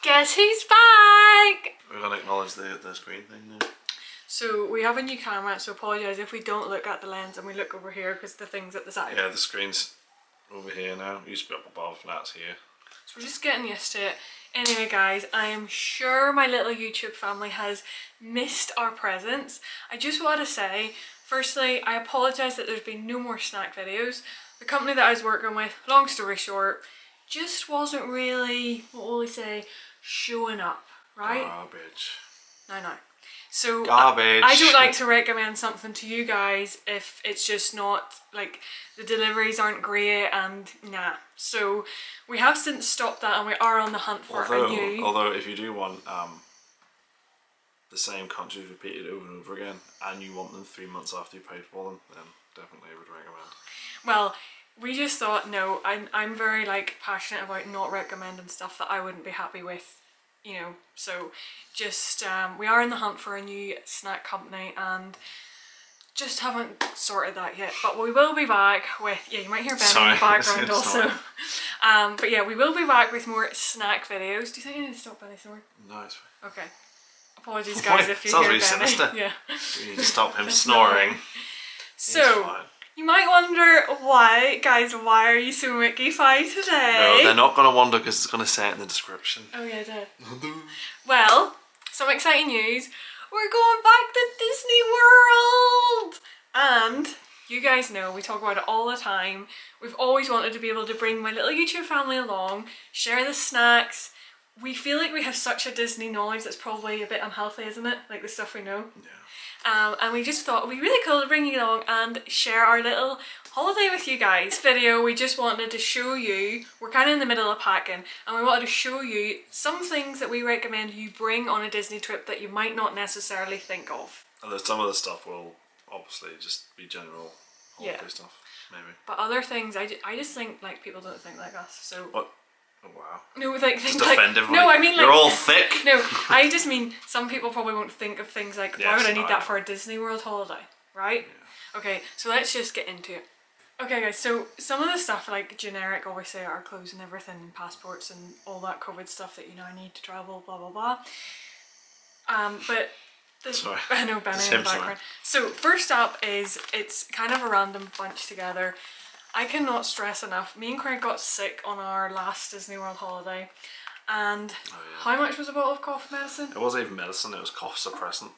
Guess who's back? We're gonna acknowledge the screen thing now. So we have a new camera, so apologise if we don't look at the lens and we look over here because the thing's at the side. Yeah, the screen's over here now. It used to be up above, and that's here. So we're just getting used to it. Anyway guys, I am sure my little YouTube family has missed our presence. I just want to say, firstly, I apologise that there's been no more snack videos. The company that I was working with, long story short, just wasn't really, what will we say, showing up, right? Garbage. No. So garbage. I don't like to recommend something to you guys if it's just not, like, the deliveries aren't great and nah. So we have since stopped that and we are on the hunt for a new... Although if you do want the same countries repeated over and over again and you want them 3 months after you paid for them, then definitely would recommend. Well, we just thought, no, I'm very like passionate about not recommending stuff that I wouldn't be happy with, you know, so just we are in the hunt for a new snack company and just haven't sorted that yet, but we will be back with, yeah, you might hear Ben in the background also. But yeah, we will be back with more snack videos. Do you think you need to stop Benny snoring? No, it's fine. Okay. Apologies guys if you hear really Benny. Sinister. Yeah. We need to stop him snoring. So, you might wonder why are you so Mickey-fi today? No, they're not going to wonder because it's going to say it in the description. Oh yeah, it did. Well, some exciting news. We're going back to Disney World! And you guys know, we talk about it all the time. We've always wanted to be able to bring my little YouTube family along, share the snacks. We feel like we have such a Disney knowledge that's probably a bit unhealthy, isn't it? Like the stuff we know. Yeah. And we just thought it would be really cool to bring you along and share our little holiday with you guys. Video, we just wanted to show you, we're kind of in the middle of packing, and we wanted to show you some things that we recommend you bring on a Disney trip that you might not necessarily think of. And some of the stuff will obviously just be general holiday stuff, maybe. But other things, I just think like people don't think like us, so... What? Oh wow. No, like things just like... offended, No, I mean like... You're all thick! No, I just mean some people probably won't think of things like, yes, why would I need that for a Disney World holiday, right? Yeah. Okay, so let's just get into it. Okay guys, so some of the stuff like generic, obviously our clothes and everything and passports and all that COVID stuff that you know I need to travel, blah blah blah. But sorry. I know Benny in the background. So first up is, it's kind of a random bunch together. I cannot stress enough, me and Craig got sick on our last Disney World holiday and how much was a bottle of cough medicine? It wasn't even medicine, it was cough suppressant.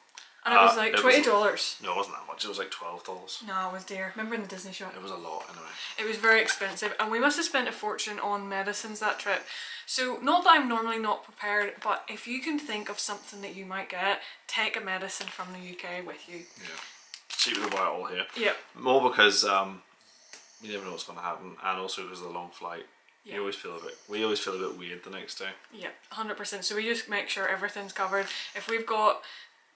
And it was like $20. No, it wasn't that much, it was like $12. No, it was dear. Remember in the Disney shop? It was a lot anyway. It was very expensive and we must have spent a fortune on medicines that trip. So not that I'm normally not prepared, but if you can think of something that you might get, take a medicine from the UK with you. Yeah. Cheaper to buy it all here. Yep. More because you never know what's going to happen, and also because of the long flight. Yeah. We always feel a bit weird the next day. Yeah, 100%. So we just make sure everything's covered. If we've got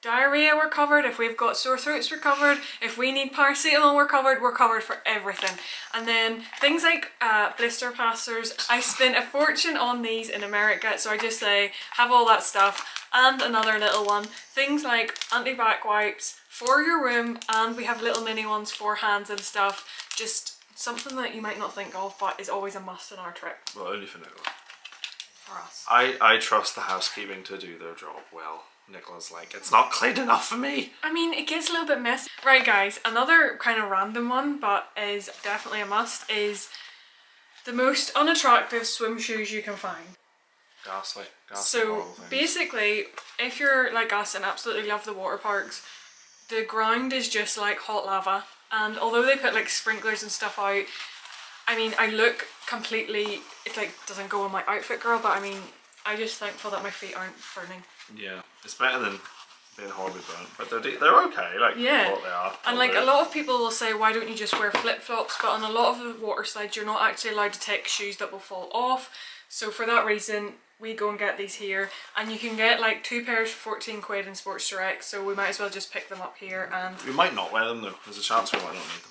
diarrhea, we're covered. If we've got sore throats, we're covered. If we need paracetamol, we're covered. We're covered for everything. And then things like blister plasters. I spent a fortune on these in America, so I just say have all that stuff. And another little one, things like anti-bac wipes for your room, and we have little mini ones for hands and stuff. Just something that you might not think of, but is always a must on our trip. Well, only for Nicola. For us. I trust the housekeeping to do their job well. Nicola's like, it's not clean enough for me. I mean, it gets a little bit messy. Right guys, another kind of random one, but is definitely a must, is the most unattractive swim shoes you can find. Ghastly. So basically, if you're like us and absolutely love the water parks, the ground is just like hot lava. And although they put like sprinklers and stuff out, I mean, I look completely, it like doesn't go on my outfit, girl, but I mean, I'm just thankful that my feet aren't burning. Yeah, it's better than being horribly burnt, but they're okay, like what they are. And like a lot of people will say, why don't you just wear flip-flops? But on a lot of the water slides, you're not actually allowed to take shoes that will fall off. So for that reason, we go and get these here, and you can get like 2 pairs for 14 quid in Sports Direct, so we might as well just pick them up here. And we might not wear them though, there's a chance we might not need them.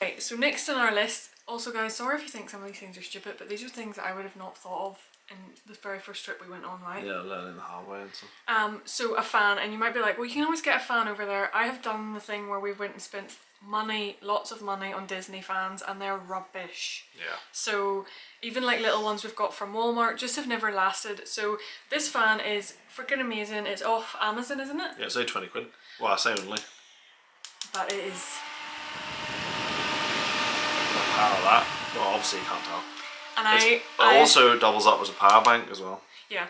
Okay, so next on our list, Also guys, sorry if you think some of these things are stupid, but these are things that I would have not thought of in the very first trip we went on, right? Yeah, learning the hard way and stuff. So a fan, and you might be like, well, you can always get a fan over there. I have done the thing where we went and spent money, lots of money on Disney fans, and they're rubbish. Yeah. So even like little ones we've got from Walmart just have never lasted. So this fan is freaking amazing. It's off Amazon, isn't it? Yeah, it's only 20 quid. Well, I say only. But it is. The power of that. Well, obviously you can't tell. And it also doubles up as a power bank as well. Yeah.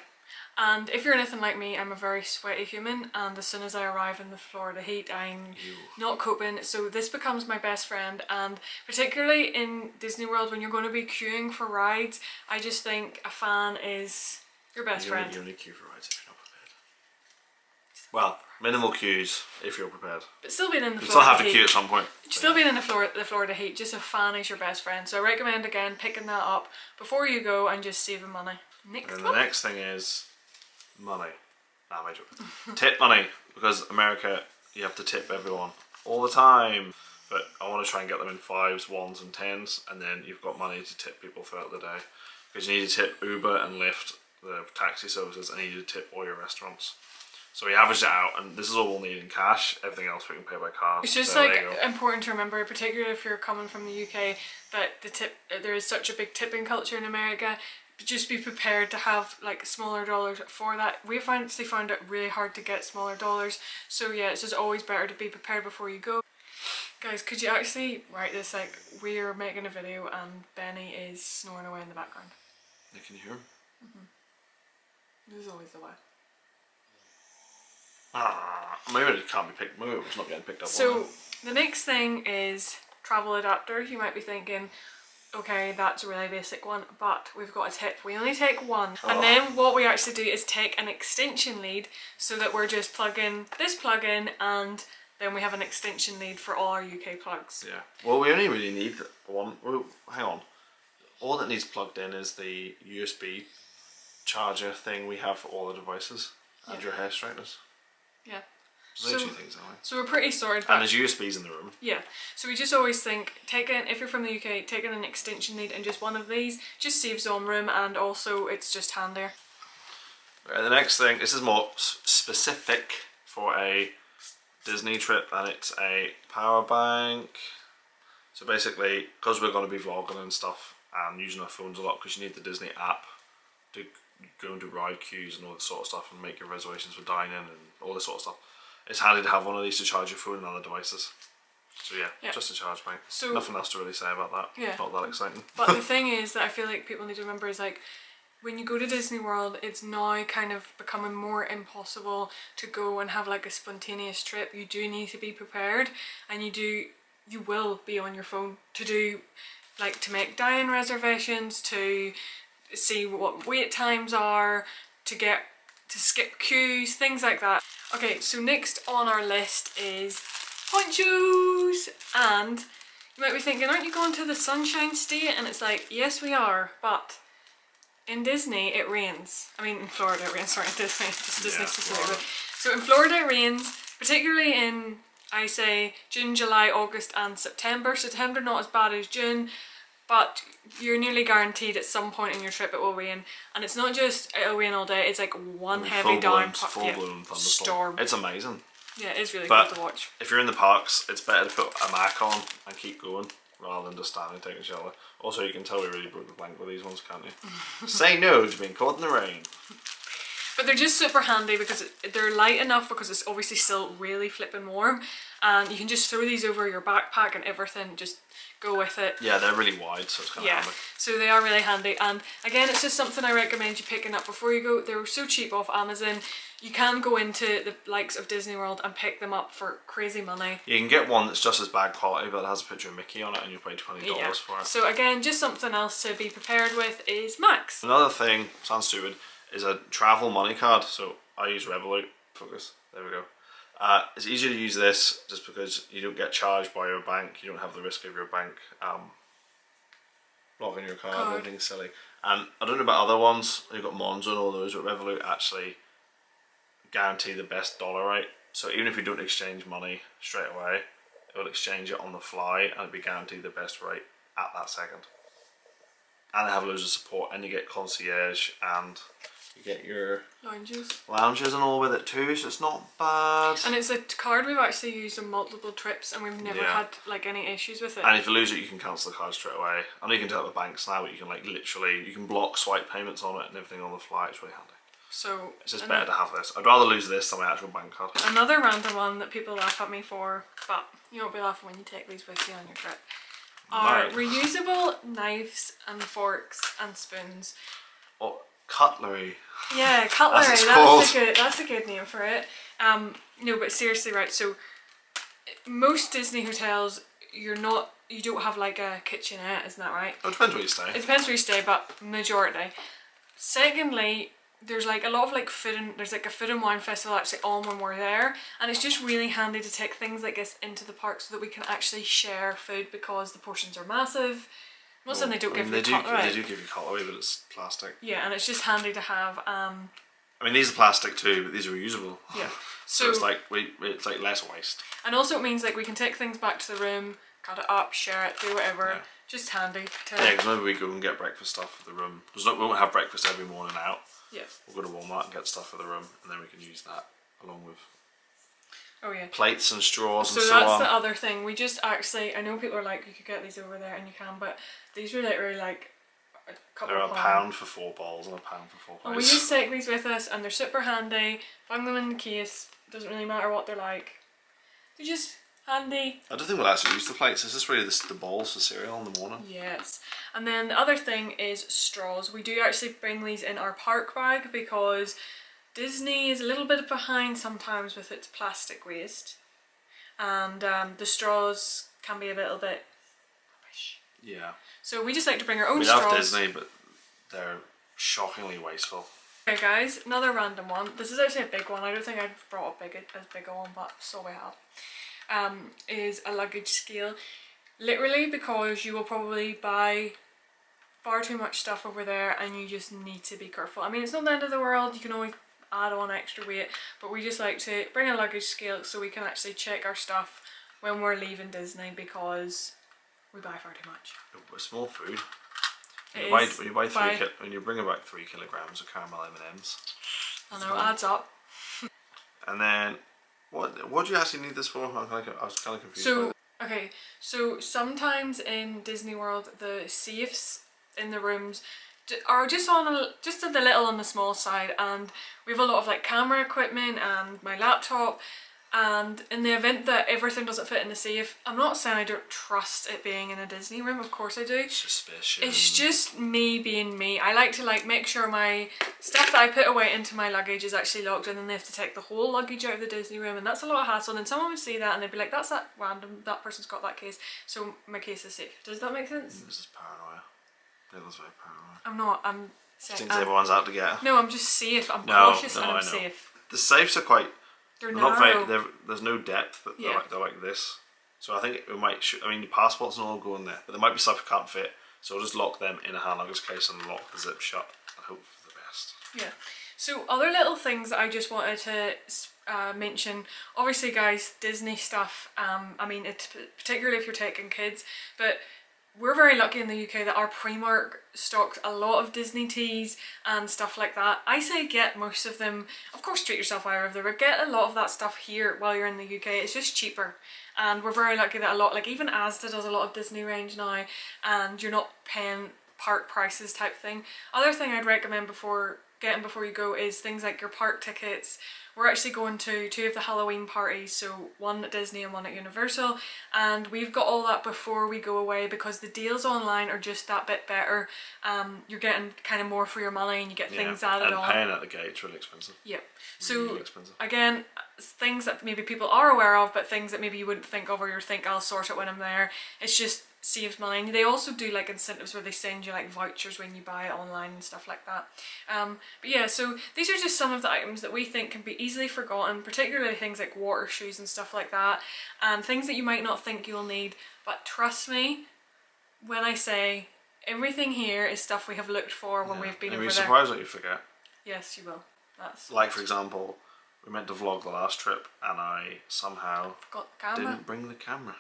And if you're anything like me, I'm a very sweaty human, and as soon as I arrive in the Florida heat, I'm not coping. So this becomes my best friend, and particularly in Disney World when you're going to be queuing for rides, I just think a fan is your best friend. You only queue for rides if you're not prepared. Well, minimal queues if you're prepared. But still being in the you Florida still have to heat, queue at some point. Still being in the Florida heat, just a fan is your best friend. So I recommend again picking that up before you go and just saving money. And the next thing is money. Nah, my joke. Tip money, because America, you have to tip everyone all the time. But I want to try and get them in 5s, 1s and 10s, and then you've got money to tip people throughout the day. Because you need to tip Uber and Lyft, the taxi services, and you need to tip all your restaurants. So we averaged it out, and this is all we'll need in cash. Everything else we can pay by card. It's just so like important to remember, particularly if you're coming from the UK, that there is such a big tipping culture in America. Just be prepared to have like smaller dollars for that. We've actually found it really hard to get smaller dollars. So yeah, it's just always better to be prepared before you go. Guys, could you actually write this, like, we're making a video and Benny is snoring away in the background. Yeah, can you hear him? This is always the way. Maybe it can't be picked. Maybe it's not getting picked up. So the next thing is travel adapter. You might be thinking, okay, that's a really basic one, but we've got a tip. We only take one. And then what we actually do is take an extension lead, so that we're just plugging this plug in, and then we have an extension lead for all our UK plugs. Yeah. Well, we only really need one. Well, hang on. All that needs plugged in is the USB charger thing we have for all the devices and your hair straighteners. Yeah. So, two things, aren't we? So we're pretty sorted. And there's USBs in the room. Yeah. So we just always think, if you're from the UK, taking an extension lead and just one of these just saves on room, and also it's just handier. Right, the next thing, this is more specific for a Disney trip, and it's a power bank. So basically, because we're going to be vlogging and stuff and using our phones a lot, because you need the Disney app to go into ride queues and all this sort of stuff, and make your reservations for dining and all this sort of stuff. It's handy to have one of these to charge your phone and other devices. So yeah, just a charge bank. So nothing else to really say about that. Yeah. It's not that exciting. But the thing is that I feel like people need to remember is, like, when you go to Disney World, it's now kind of becoming more impossible to go and have like a spontaneous trip. You do need to be prepared, and you will be on your phone to do, like, to make dine reservations, to see what wait times are, to skip queues, things like that. Okay, so next on our list is ponchos, and you might be thinking, aren't you going to the Sunshine State? And it's like, yes we are, but in Disney it rains. I mean, in Florida it rains, sorry, in Disney, just Disney specifically. So in Florida it rains, particularly in, I say, June, July, August and September. September not as bad as June, but you're nearly guaranteed at some point in your trip it will rain. And it's not just it'll rain all day, it's like one heavy downpour. Full-blown thunderstorm. It's amazing. Yeah, it is really cool to watch. If you're in the parks, it's better to put a Mac on and keep going rather than just standing taking a shower. Also, you can tell we really broke the blank with these ones, can't you? Say no to being caught in the rain. But they're just super handy because they're light enough, because it's obviously still really flipping warm, and you can just throw these over your backpack and everything, just go with it. Yeah, they're really wide, so it's kind of handy. So they are really handy, and again, it's just something I recommend you picking up before you go. They're so cheap off Amazon. You can go into the likes of Disney World and pick them up for crazy money. You can get one that's just as bad quality, but it has a picture of Mickey on it, and you pay $20 for it. So again, just something else to be prepared with is Max. Another thing, sounds stupid, is a travel money card. So I use Revolut. Focus. There we go. It's easier to use this just because you don't get charged by your bank. You don't have the risk of your bank blocking your card or anything silly. And I don't know about other ones. You've got Monzo and all those, but Revolut actually guarantee the best dollar rate. So even if you don't exchange money straight away, it will exchange it on the fly and it'll be guaranteed the best rate at that second. And they have loads of support, and you get concierge, and you get your lounges and all with it too, so it's not bad. And it's a card we've actually used on multiple trips, and we've never had like any issues with it. And if you lose it, you can cancel the card straight away. I know you can do it with banks now, but you can like literally, you can block swipe payments on it and everything on the fly. It's really handy. So it's just better to have this. I'd rather lose this than my actual bank card. Another random one that people laugh at me for, but you won't be laughing when you take these with you on your trip, are reusable knives and forks and spoons. Oh, cutlery. Yeah, cutlery. That's a good name for it. No, but seriously, right? So most Disney hotels, you don't have like a kitchenette, isn't that right? It depends where you stay. It depends where you stay, but majority. Secondly, there's like a lot of like there's like a food and wine festival actually on when we're there, and it's just really handy to take things like this into the park so that we can actually share food, because the portions are massive. I'm not saying they don't give you cutlery. They do give you cutlery, but it's plastic. Yeah, and it's just handy to have. I mean, these are plastic too, but these are reusable. Yeah. So it's like less waste. And also it means like we can take things back to the room, cut it up, share it, do whatever. Yeah. Just handy. Yeah, because maybe we go and get breakfast stuff for the room. We won't have breakfast every morning out. Yeah. We'll go to Walmart and get stuff for the room, and then we can use that along with plates and straws and so on. So that's the other thing. We just actually, I know people are like, you could get these over there, and you can, but these are literally like a couple of £1 for 4 balls and £1 for 4 plates. And we just take these with us, and they're super handy. Bung them in the case, doesn't really matter what they're like. They're just handy. I don't think we'll actually use the plates. Is this really the bowls for cereal in the morning? Yes. And then the other thing is straws. We do actually bring these in our park bag because Disney is a little bit behind sometimes with its plastic waste, and the straws can be a little bit rubbish. Yeah. So we just like to bring our own straws. We love Disney, but they're shockingly wasteful. Okay guys, another random one. This is actually a big one. I don't think I've brought as big a one, but so we have. Is a luggage scale. Literally, because you will probably buy far too much stuff over there and you just need to be careful. I mean, it's not the end of the world, you can always add on extra weight, but we just like to bring a luggage scale so we can actually check our stuff when we're leaving Disney, because we buy far too much. It's small food. When you bring about 3 kilograms of caramel M&Ms. I know, it adds up. And then what do you actually need this for? I was kind of confused. So sometimes in Disney World the safes in the rooms are just a little on the small side, and we have a lot of like camera equipment and my laptop, and in the event that everything doesn't fit in the safe, I'm not saying I don't trust it being in a Disney room, of course I do. Suspicion. It's just me being me. I like to make sure my stuff that I put away into my luggage is actually locked, and then they have to take the whole luggage out of the Disney room, and that's a lot of hassle, and someone would see that and they'd be like, that's that random, that person's got that case, so my case is safe. Does that make sense? This is paranoia. Yeah, that's very paranoia. I'm not, I'm saying... Things everyone's out to get. No, I'm just safe. I'm cautious and I'm safe. The safes are quite... They're narrow. There's no depth, but they're like this. So I think we might I mean, your passports and all go in there, but there might be stuff you can't fit, so we'll just lock them in a hand luggage case and lock the zip shut and hope for the best. Yeah. So other little things that I just wanted to mention, obviously guys, Disney stuff, I mean, particularly if you're taking kids, but we're very lucky in the UK that our Primark stocks a lot of Disney teas and stuff like that. I say get most of them. Of course, treat yourself while you're over there, but get a lot of that stuff here while you're in the UK. It's just cheaper, and we're very lucky that a lot, like even Asda does a lot of Disney range now, and you're not paying park prices type thing. Other thing I'd recommend before you go is things like your park tickets. We're actually going to 2 of the Halloween parties, so one at Disney and one at Universal, and we've got all that before we go away because the deals online are just that bit better. You're getting kind of more for your money, and you get things added on. And paying at the gate's really expensive. Yep. So really expensive. Again, things that maybe people are aware of, but things that maybe you wouldn't think of, or you think I'll sort it when I'm there. It's just saves money. They also do like incentives where they send you like vouchers when you buy it online and stuff like that. But yeah, so these are just some of the items that we think can be easily forgotten, particularly things like water shoes and stuff like that, and things that you might not think you'll need, but trust me when I say everything here is stuff we have looked for when we've been over there. You'll be surprised what you forget. Yes, you will. That's like, for example, we meant to vlog the last trip and I somehow forgot the camera. Didn't bring the camera.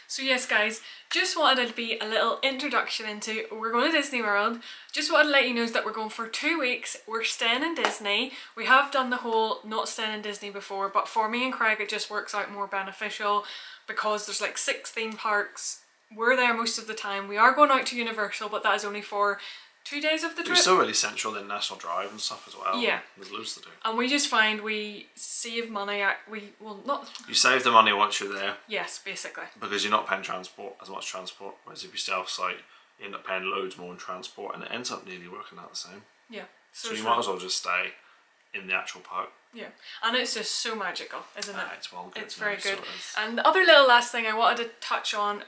So yes guys, just wanted to be a little introduction into, we're going to Disney World. Just wanted to let you know that we're going for 2 weeks. We're staying in Disney. We have done the whole not staying in Disney before, but for me and Craig it just works out more beneficial because there's like 6 theme parks. We're there most of the time. We are going out to Universal, but that is only for 2 days of the trip. We're still really central in National Drive and stuff as well. Yeah. There's loads to do. And we just find we save money. You save the money once you're there. Yes, basically. Because you're not paying as much transport. Whereas if you stay off site, you end up paying loads more in transport, and it ends up nearly working out the same. Yeah. So you might as well just stay in the actual park. Yeah, and it's just so magical, isn't it? It's well good. It's very good. And the other little last thing I wanted to touch on,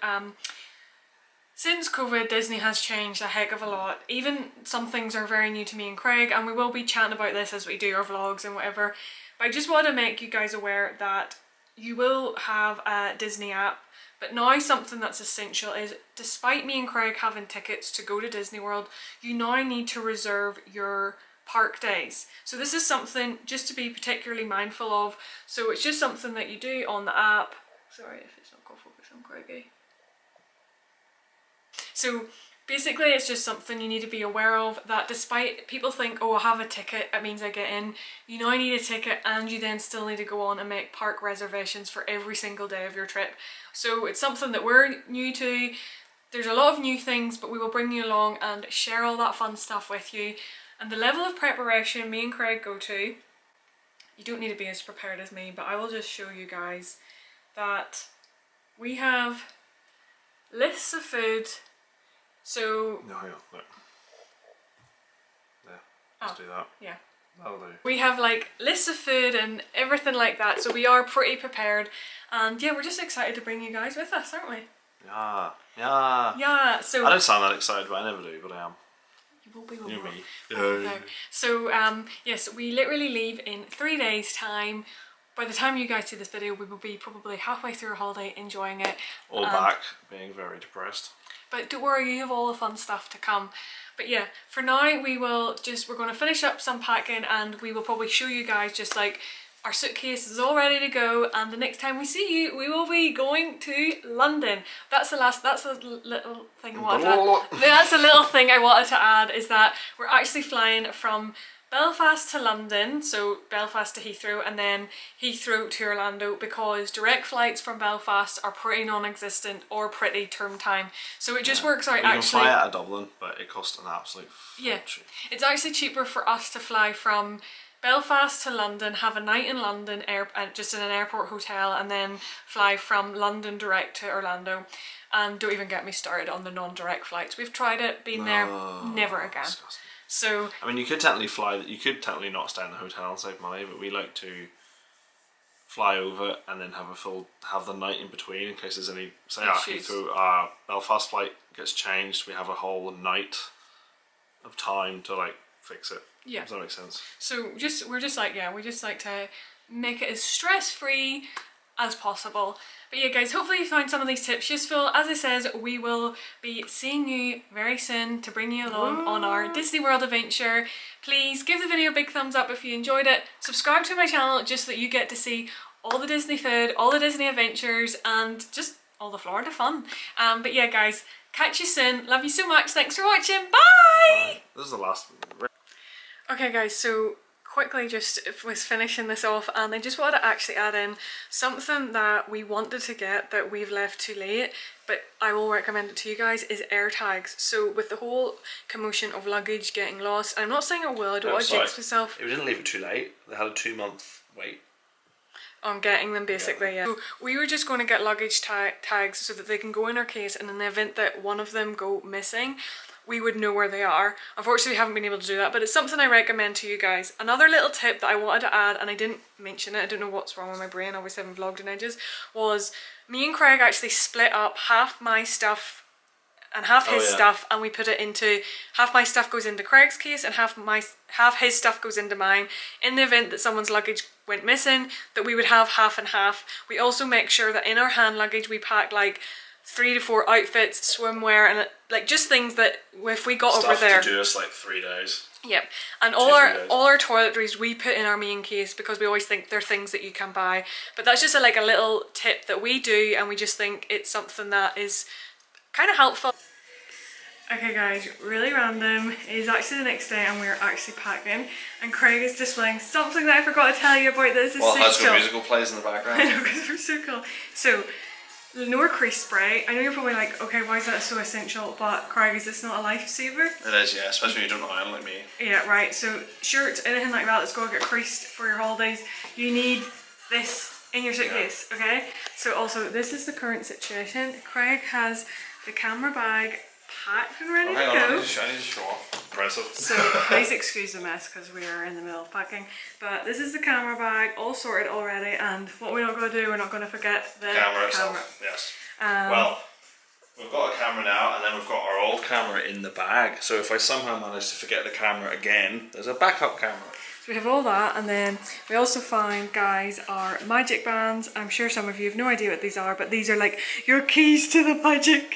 since COVID, Disney has changed a heck of a lot. Even some things are very new to me and Craig, and we will be chatting about this as we do our vlogs and whatever. But I just want to make you guys aware that you will have a Disney app, but now something that's essential is, despite me and Craig having tickets to go to Disney World, you now need to reserve your park days. So this is something just to be particularly mindful of. So it's just something that you do on the app. Sorry if it's not got focus on Craigie. So basically it's just something you need to be aware of, that despite people think, oh, I have a ticket, it means I get in. You now need a ticket, and you then still need to go on and make park reservations for every single day of your trip. So it's something that we're new to. There's a lot of new things, but we will bring you along and share all that fun stuff with you. And the level of preparation me and Craig go to, you don't need to be as prepared as me, but I will just show you guys that we have lists of food. So no, hang on, look. There, let's do that. Yeah. That'll do. We have like lists of food and everything like that, so we are pretty prepared. And yeah, we're just excited to bring you guys with us, aren't we? Yeah, yeah. Yeah, so I don't sound that excited, but I never do, but I am. You will be You more. me. No. So yes, we literally leave in 3 days time. By the time you guys see this video, we will be probably halfway through our holiday, enjoying it. All back, being very depressed. But don't worry, you have all the fun stuff to come. But yeah, for now we're going to finish up some packing, and we will probably show you guys just like our suitcase is all ready to go, and the next time we see you, we will be going to London. That's a little thing I wanted to add. That's a little thing I wanted to add, is that we're actually flying from Belfast to London, so Belfast to Heathrow, and then Heathrow to Orlando, because direct flights from Belfast are pretty non-existent or pretty term time. So it just works out actually. You can fly out of Dublin, but it costs an absolute fortune. Yeah, it's actually cheaper for us to fly from Belfast to London, have a night in London, just in an airport hotel, and then fly from London direct to Orlando. And don't even get me started on the non-direct flights. We've tried it, been there, never again. Disgusting. So I mean, you could technically not stay in the hotel and save money, but we like to fly over and then have the night in between in case there's any, say our Belfast flight gets changed, we have a whole night of time to like fix it. Yeah. Does that make sense? So we just like to make it as stress-free as possible. But yeah guys, hopefully you found some of these tips useful. As I said, we will be seeing you very soon to bring you along on our Disney World adventure. Please give the video a big thumbs up if you enjoyed it. Subscribe to my channel just so that you get to see all the Disney food, all the Disney adventures, and just all the Florida fun. But yeah guys, catch you soon. Love you so much. Thanks for watching. Bye! This is the last one. Okay guys, so quickly just was finishing this off, and I just wanted to actually add in something that we wanted to get that we've left too late, but I will recommend it to you guys, is air tags. So with the whole commotion of luggage getting lost, I'm not saying I will, I don't want to jinx myself. We didn't leave it too late. They had a 2-month wait on getting them basically, yeah. So we were just going to get luggage tags so that they can go in our case, and in the event that one of them go missing, we would know where they are. Unfortunately, we haven't been able to do that, but it's something I recommend to you guys. Another little tip that I wanted to add, and I didn't mention it, I don't know what's wrong with my brain, I always haven't vlogged in ages, was me and Craig actually split up half my stuff and half his stuff, and we put it into, half my stuff goes into Craig's case and half his stuff goes into mine. In the event that someone's luggage went missing, that we would have half and half. We also make sure that in our hand luggage we pack like 3 to 4 outfits, swimwear, and like just things that if we got over there. Stuff to do us like 3 days. Yep, and all our toiletries we put in our main case because we always think they're things that you can buy. But that's just like a little tip that we do, and we just think it's something that is kind of helpful. Okay guys, really random. It is actually the next day and we're actually packing, and Craig is displaying something that I forgot to tell you about that is essential. Well, High School Musical plays in the background. I know, because we're so cool. So, Lenore crease spray. I know you're probably like, okay, why is that so essential? But Craig, is this not a lifesaver? It is, yeah, especially when you don't iron like me. Yeah, right. So shirts, anything like that that's going to get creased for your holidays, you need this in your suitcase, okay? So also, this is the current situation. Craig has the camera bag packed and ready to go. I need to show off. Impressive. So please excuse the mess because we are in the middle of packing. But this is the camera bag, all sorted already. And what we're not going to do, we're not going to forget the camera itself. Yes. Well, we've got a camera now, and then we've got our old camera in the bag. So if I somehow manage to forget the camera again, there's a backup camera. So we have all that, and then we also find, guys, our magic bands. I'm sure some of you have no idea what these are, but these are like your keys to the magic.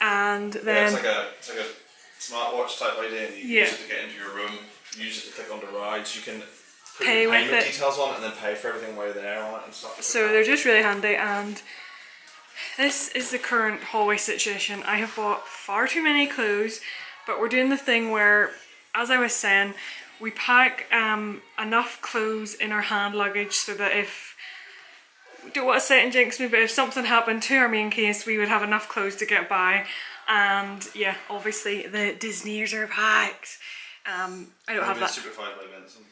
And then it's like a smartwatch type idea, and you use it to get into your room, use it to click onto rides, you can put pay your payment with it, details on it, and then pay for everything while you're there on it and stuff. So they're just really handy. And this is the current hallway situation. I have bought far too many clothes, but we're doing the thing where, as I was saying, we pack enough clothes in our hand luggage so that if, don't want to say it and jinx me, but if something happened to our main case, we would have enough clothes to get by. And yeah, obviously the Disneyers are packed. I don't have that. Supervised by Vincent.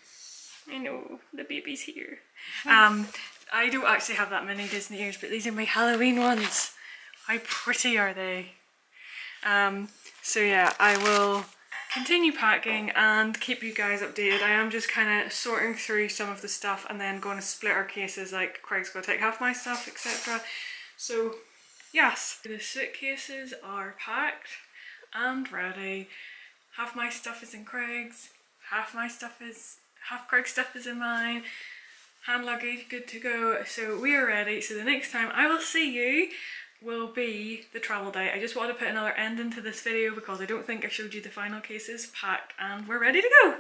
I know, the baby's here. I don't actually have that many Disneyers, but these are my Halloween ones. How pretty are they? So yeah, I will continue packing and keep you guys updated. I am just kind of sorting through some of the stuff and then going to split our cases, like Craig's going to take half my stuff, etc. So yes, the suitcases are packed and ready. Half my stuff is in Craig's, half Craig's stuff is in mine. Hand luggage, good to go. So we are ready. So the next time I will see you will be the travel day. I just wanted to put another end into this video because I don't think I showed you the final cases packed, and we're ready to go.